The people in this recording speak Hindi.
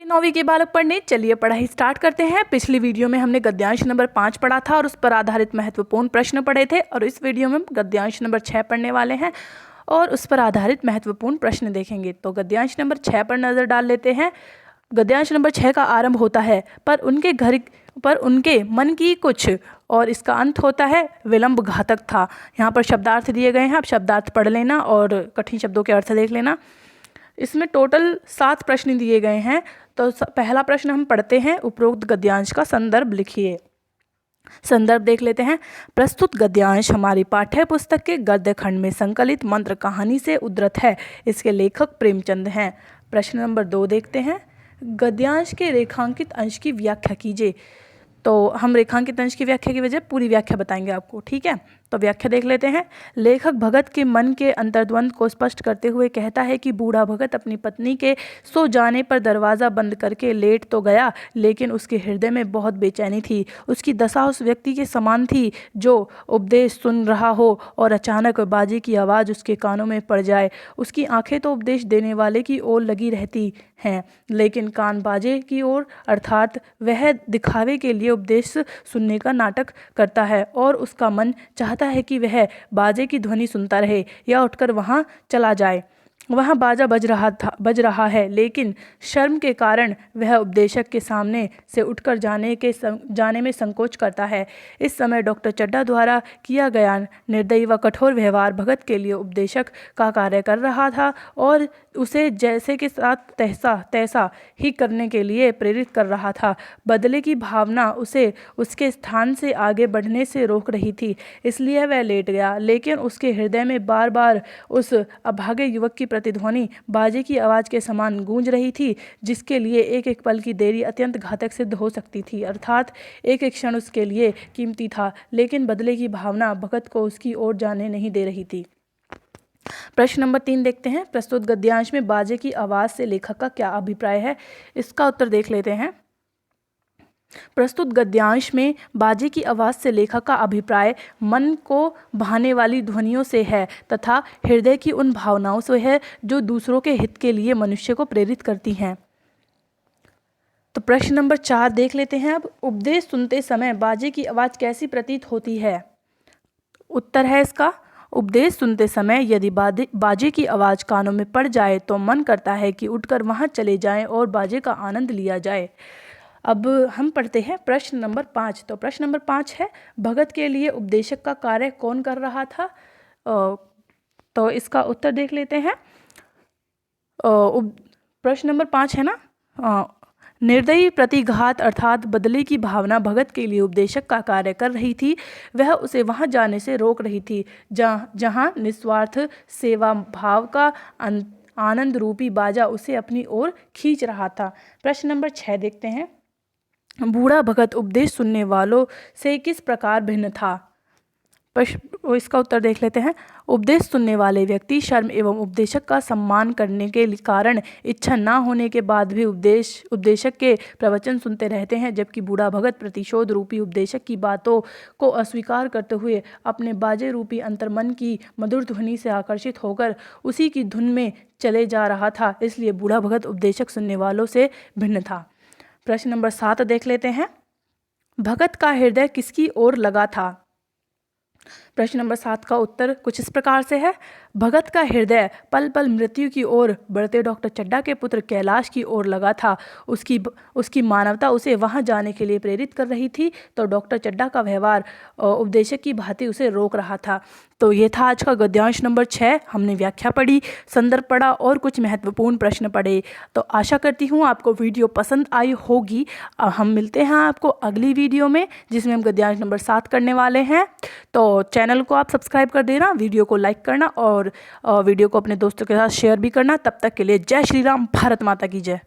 नौवीं के बालक पढ़ने चलिए पढ़ाई स्टार्ट करते हैं। पिछली वीडियो में हमने गद्यांश नंबर 5 पढ़ा था और उस पर आधारित महत्वपूर्ण प्रश्न पढ़े थे, और इस वीडियो में हम गद्यांश नंबर 6 पढ़ने वाले हैं और उस पर आधारित महत्वपूर्ण प्रश्न देखेंगे। तो गद्यांश नंबर 6 पर नजर डाल लेते हैं। गद्यांश नंबर 6 का आरंभ होता है पर उनके मन की कुछ, और इसका अंत होता है विलंब घातक था। यहाँ पर शब्दार्थ दिए गए हैं, आप शब्दार्थ पढ़ लेना और कठिन शब्दों के अर्थ देख लेना। इसमें टोटल 7 प्रश्न दिए गए हैं। तो पहला प्रश्न हम पढ़ते हैं, उपरोक्त गद्यांश का संदर्भ लिखिए। संदर्भ देख लेते हैं। प्रस्तुत गद्यांश हमारी पाठ्य पुस्तक के गद्य खंड में संकलित मंत्र कहानी से उद्धृत है। इसके लेखक प्रेमचंद हैं। प्रश्न नंबर 2 देखते हैं। गद्यांश के रेखांकित अंश की व्याख्या कीजिए। तो हम रेखांकित अंश की व्याख्या की वजह पूरी व्याख्या बताएंगे आपको, ठीक है। तो व्याख्या देख लेते हैं। लेखक भगत के मन के अंतर्द्वंद को स्पष्ट करते हुए कहता है कि बूढ़ा भगत अपनी पत्नी के सो जाने पर दरवाज़ा बंद करके लेट तो गया, लेकिन उसके हृदय में बहुत बेचैनी थी। उसकी दशा उस व्यक्ति के समान थी जो उपदेश सुन रहा हो और अचानक बाजे की आवाज़ उसके कानों में पड़ जाए। उसकी आंखें तो उपदेश देने वाले की ओर लगी रहती हैं, लेकिन कान बाजे की ओर, अर्थात वह दिखावे के लिए उपदेश सुनने का नाटक करता है, और उसका मन चाहता है कि वह बाजे की ध्वनि सुनता रहे या उठकर वहां चला जाए। वहाँ बाजा बज रहा है, लेकिन शर्म के कारण वह उपदेशक के सामने से उठकर जाने में संकोच करता है। इस समय डॉक्टर चड्ढा द्वारा किया गया निर्दयी व कठोर व्यवहार भगत के लिए उपदेशक का कार्य कर रहा था और उसे जैसे के साथ तैसा ही करने के लिए प्रेरित कर रहा था। बदले की भावना उसे उसके स्थान से आगे बढ़ने से रोक रही थी, इसलिए वह लेट गया। लेकिन उसके हृदय में बार बार उस अभागे युवक की प्रतिध्वनि बाजे की आवाज़ के समान गूंज रही थी, जिसके लिए एक एक पल की देरी अत्यंत घातक सिद्ध हो सकती थी। अर्थात एक एक क्षण उसके लिए कीमती था, लेकिन बदले की भावना भगत को उसकी ओर जाने नहीं दे रही थी। प्रश्न नंबर 3 देखते हैं। प्रस्तुत गद्यांश में बाजे की आवाज़ से लेखक का क्या अभिप्राय है? इसका उत्तर देख लेते हैं। प्रस्तुत गद्यांश में बाजे की आवाज़ से लेखक का अभिप्राय मन को भाने वाली ध्वनियों से है तथा हृदय की उन भावनाओं से है जो दूसरों के हित के लिए मनुष्य को प्रेरित करती हैं। तो प्रश्न नंबर 4 देख लेते हैं। अब उपदेश सुनते समय बाजे की आवाज़ कैसी प्रतीत होती है? उत्तर है इसका, उपदेश सुनते समय यदि बाजे की आवाज़ कानों में पड़ जाए तो मन करता है कि उठकर वहां चले जाएं और बाजे का आनंद लिया जाए। अब हम पढ़ते हैं प्रश्न नंबर 5। तो प्रश्न नंबर 5 है, भगत के लिए उपदेशक का कार्य कौन कर रहा था? तो इसका उत्तर देख लेते हैं। प्रश्न नंबर 5 है ना, निर्दयी प्रतिघात अर्थात बदले की भावना भगत के लिए उपदेशक का कार्य कर रही थी। वह उसे वहां जाने से रोक रही थी जहां निस्वार्थ सेवा भाव का आनंद रूपी बाजा उसे अपनी ओर खींच रहा था। प्रश्न नंबर 6 देखते हैं। बूढ़ा भगत उपदेश सुनने वालों से किस प्रकार भिन्न था? इसका उत्तर देख लेते हैं। उपदेश सुनने वाले व्यक्ति शर्म एवं उपदेशक का सम्मान करने के कारण इच्छा न होने के बाद भी उपदेशक के प्रवचन सुनते रहते हैं, जबकि बूढ़ा भगत प्रतिशोध रूपी उपदेशक की बातों को अस्वीकार करते हुए अपने बाजे रूपी अंतर्मन की मधुर ध्वनि से आकर्षित होकर उसी की धुन में चले जा रहा था। इसलिए बूढ़ा भगत उपदेशक सुनने वालों से भिन्न था। प्रश्न नंबर 7 देख लेते हैं। भगत का हृदय किसकी ओर लगा था? प्रश्न नंबर 7 का उत्तर कुछ इस प्रकार से है। भगत का हृदय पल पल मृत्यु की ओर बढ़ते डॉक्टर चड्ढा के पुत्र कैलाश की ओर लगा था। उसकी मानवता उसे वहां जाने के लिए प्रेरित कर रही थी, तो डॉक्टर चड्ढा का व्यवहार उपदेशक की भांति उसे रोक रहा था। तो ये था आज का गद्यांश नंबर 6। हमने व्याख्या पढ़ी, संदर्भ पढ़ा और कुछ महत्वपूर्ण प्रश्न पढ़े। तो आशा करती हूँ आपको वीडियो पसंद आई होगी। हम मिलते हैं आपको अगली वीडियो में, जिसमें हम गद्यांश नंबर 7 करने वाले हैं। तो चैनल को आप सब्सक्राइब कर देना, वीडियो को लाइक करना और वीडियो को अपने दोस्तों के साथ शेयर भी करना। तब तक के लिए जय श्री राम, भारत माता की जय।